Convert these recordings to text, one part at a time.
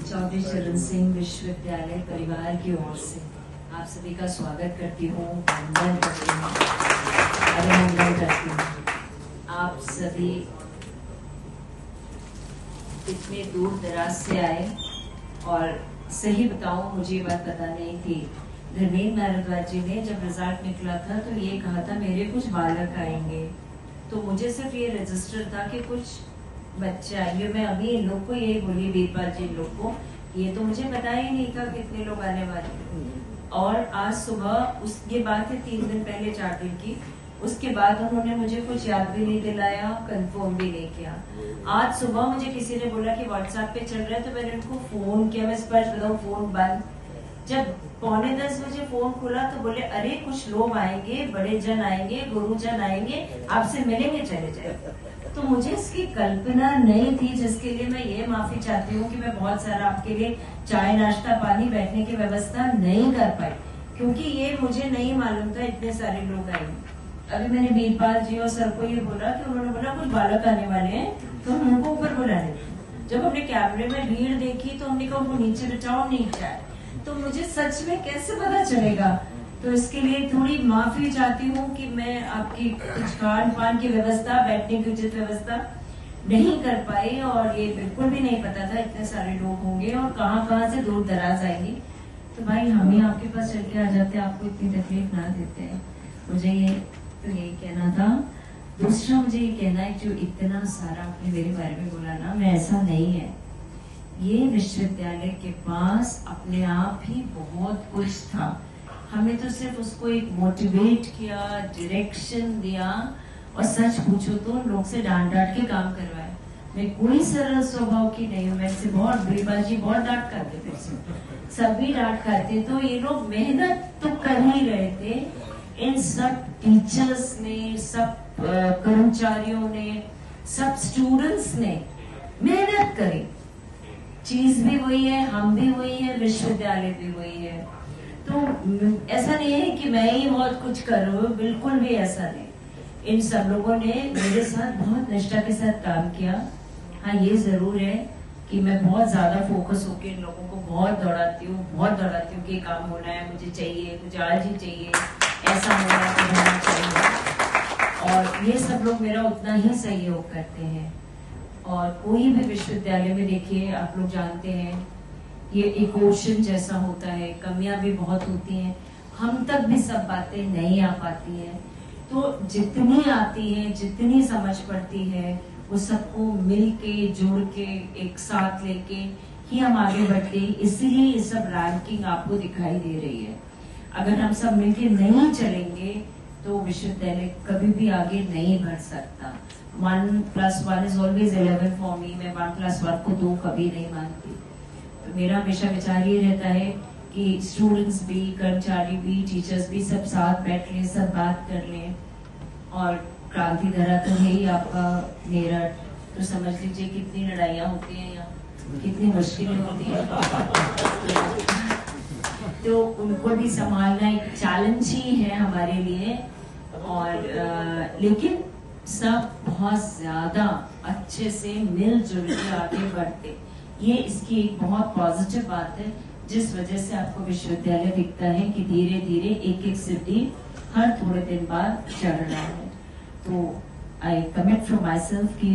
चौधरी चरण सिंह विश्वविद्यालय परिवार की ओर से आप सभी का स्वागत करती हूँ, वंदन करती हूँ, अभिनंदन करती हूँ। आप सभी इतने दूर दराज से आए और सही बताऊं मुझे ये बात पता नहीं थी। धर्मेंद्र भारद्वाज जी ने जब रिजल्ट निकला था तो ये कहा था मेरे कुछ बालक आएंगे, तो मुझे सिर्फ ये रजिस्टर था कि कुछ बच्चे आएंगे। मैं अभी इन लोग को यही बोली, वीरपाल जी लोग को, ये तो मुझे पता ही नहीं था कितने लोग आने वाले। और आज सुबह ये बात है 3 दिन पहले 4 दिन की, उसके बाद उन्होंने मुझे कुछ याद भी नहीं दिलाया, कंफर्म भी नहीं किया। आज सुबह मुझे किसी ने बोला कि व्हाट्सएप पे चल रहा है, तो मैंने उनको फोन किया। मैं स्पष्ट बताऊं, फोन बंद। जब 9:45 बजे फोन खुला तो बोले अरे कुछ लोग आएंगे, बड़े जन आएंगे, गुरुजन आएंगे, आपसे मिलेंगे, चले जाए। तो मुझे इसकी कल्पना नहीं थी, जिसके लिए मैं ये माफी चाहती हूँ कि मैं बहुत सारा आपके लिए चाय नाश्ता पानी बैठने की व्यवस्था नहीं कर पाई, क्योंकि ये मुझे नहीं मालूम था इतने सारे लोग आएंगे। अभी मैंने वीरपाल जी और सर को ये बोला कि उन्होंने बोला कुछ बालक आने वाले हैं तो हम उनको ऊपर बुलाने। जब हमने कैमरे में भीड़ देखी तो हमने कहा उनको नीचे बचाओ, नीचे आए। तो मुझे सच में कैसे पता चलेगा, तो इसके लिए थोड़ी माफी चाहती हूँ कि मैं आपकी कुछ खान पान की व्यवस्था, बैठने की उचित व्यवस्था नहीं कर पाई, और ये बिल्कुल भी नहीं पता था इतने सारे लोग होंगे और कहाँ से दूर दराज आएंगे। तो भाई हम ही आपके पास चल के आ जाते, आपको इतनी तकलीफ ना देते हैं। मुझे ये तो यही कहना था। दूसरा मुझे ये कहना है, जो इतना सारा आपने मेरे बारे में बोला ना, मैं ऐसा नहीं है। ये विश्वविद्यालय के पास अपने आप ही बहुत कुछ था। हमें तो सिर्फ उसको एक मोटिवेट किया, डायरेक्शन दिया, और सच पूछो तो लोग से डांट के काम करवाया। मैं कोई सरल स्वभाव की नहीं हूँ। मैं से बहुत वीरपाल जी बहुत डांट खाते थे, सभी डांट खाते, तो ये लोग मेहनत तो कर ही रहे थे। इन सब टीचर्स ने, सब कर्मचारियों ने, सब स्टूडेंट्स ने मेहनत करी। चीज भी वही है, हम भी वही है, विश्वविद्यालय भी वही है। तो ऐसा नहीं है कि मैं ही बहुत कुछ कर रही हूँ, बिल्कुल भी ऐसा नहीं। इन सब लोगों ने मेरे साथ बहुत निष्ठा के साथ काम किया। हाँ, ये जरूर है कि मैं बहुत ज्यादा फोकस होकर इन लोगों को बहुत दौड़ाती हूँ कि काम होना है, मुझे चाहिए, मुझे आज ही चाहिए, ऐसा होना चाहिए। और ये सब लोग मेरा उतना ही सहयोग करते हैं। और कोई भी विश्वविद्यालय में देखिए, आप लोग जानते हैं, ये एक ओशन जैसा होता है, कमियां भी बहुत होती हैं, हम तक भी सब बातें नहीं आ पाती हैं। तो जितनी आती है, जितनी समझ पड़ती है, वो सबको मिल के, जोड़ के, एक साथ लेके ही हम आगे बढ़ते हैं। इसलिए ये सब रैंकिंग आपको दिखाई दे रही है। अगर हम सब मिलके नहीं चलेंगे तो विश्वविद्यालय कभी भी आगे नहीं बढ़ सकता। 1+1 is always 11 for me। मैं 1+1 को 2 कभी नहीं मानती। तो मेरा हमेशा विचार ये रहता है कि स्टूडेंट्स भी, कर्मचारी भी, टीचर्स भी सब साथ बैठ लें, सब बात कर लें। और क्रांति धरा तो है ही आपका मेरठ, तो समझ लीजिए कितनी लड़ाइयाँ होती हैं यहाँ, कितनी मुश्किलें होती हैं। तो उनको भी संभालना एक चैलेंज ही है हमारे लिए। और लेकिन सब बहुत ज्यादा अच्छे से मिलजुल के आगे बढ़ते, ये इसकी एक बहुत पॉजिटिव बात है, जिस वजह से आपको विश्वविद्यालय दिखता है कि धीरे धीरे एक सीढ़ी हर थोड़े दिन बाद चढ़ रहा है। तो I commit from my self कि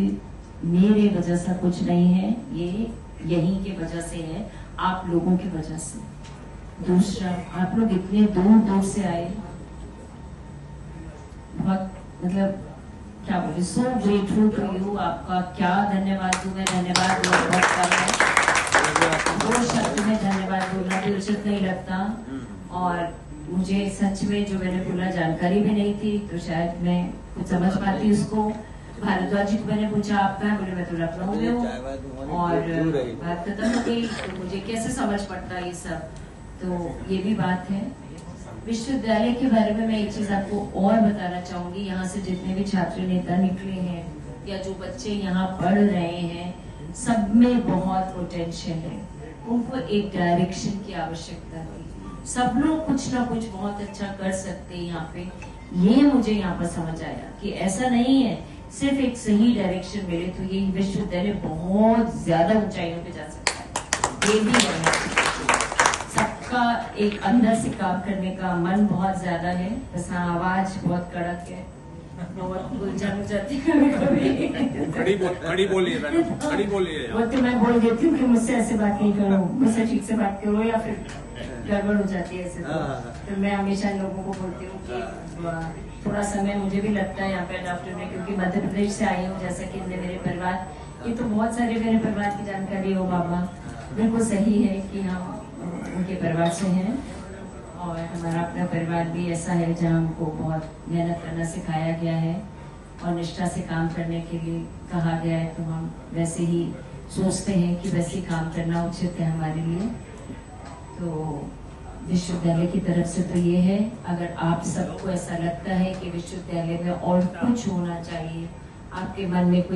मेरे वजह से कुछ नहीं है, ये यहीं के वजह से है, आप लोगों की वजह से। दूसरा, आप लोग इतने दूर दूर से आए, बहुत मतलब क्या बोले, सो ग्रेटफुल टू यू। आपका क्या धन्यवाद दूं मैं, धन्यवाद बहुत कम है, 2 शब्द में धन्यवाद बोलना भी उचित नहीं लगता। और मुझे सच में जो मैंने बोला जानकारी भी नहीं थी, तो शायद मैं कुछ समझ पाती उसको। भारद्वाज जी को मैंने पूछा आप कहाँ, बोले मैं तो लखनऊ में हूँ, और बात खत्म हो गई। तो मुझे कैसे समझ पड़ता ये सब, तो ये भी बात है। विश्वविद्यालय के बारे में मैं एक चीज आपको और बताना चाहूंगी। यहाँ से जितने भी छात्र नेता निकले हैं या जो बच्चे यहाँ पढ़ रहे हैं, सब में बहुत पोटेंशियल है। उनको एक डायरेक्शन की आवश्यकता है। सब लोग कुछ ना कुछ बहुत अच्छा कर सकते हैं यहाँ पे। ये मुझे यहाँ पर समझ आया कि ऐसा नहीं है, सिर्फ एक सही डायरेक्शन मिले तो ये विश्वविद्यालय बहुत ज्यादा ऊंचाइयों पे जा सकता है। ये भी है, सबका एक अंदर से काम करने का मन बहुत ज्यादा है, बस हाँ आवाज बहुत कड़क है, बहुत उलझन हो जाती है कभी खड़ी बोलिए मैडम, खड़ी बोलिए। वो तो मैं बोल देती हूँ कि मुझसे ऐसे बात नहीं करो, मुझसे ठीक से बात करो, या फिर गड़बड़ हो जाती है ऐसे। तो मैं हमेशा लोगों को बोलती हूँ कि थोड़ा समय मुझे भी लगता है यहाँ पे अडॉप्ट होने, क्योंकि मध्य प्रदेश से आई हूँ, जैसा कि मेरे परिवार, ये तो बहुत सारे मेरे परिवार की जानकारी हो बाबा, बिल्कुल सही है कि हम उनके परिवार से हैं, और हमारा अपना परिवार भी ऐसा है जहाँ हमको बहुत मेहनत करना सिखाया गया है और निष्ठा से काम करने के लिए कहा गया है, तो हम वैसे ही सोचते हैं कि वैसे ही काम करना उचित है हमारे लिए। तो विश्वविद्यालय की तरफ से तो ये है, अगर आप सबको ऐसा लगता है कि विश्वविद्यालय में और कुछ होना चाहिए, आपके मन में कोई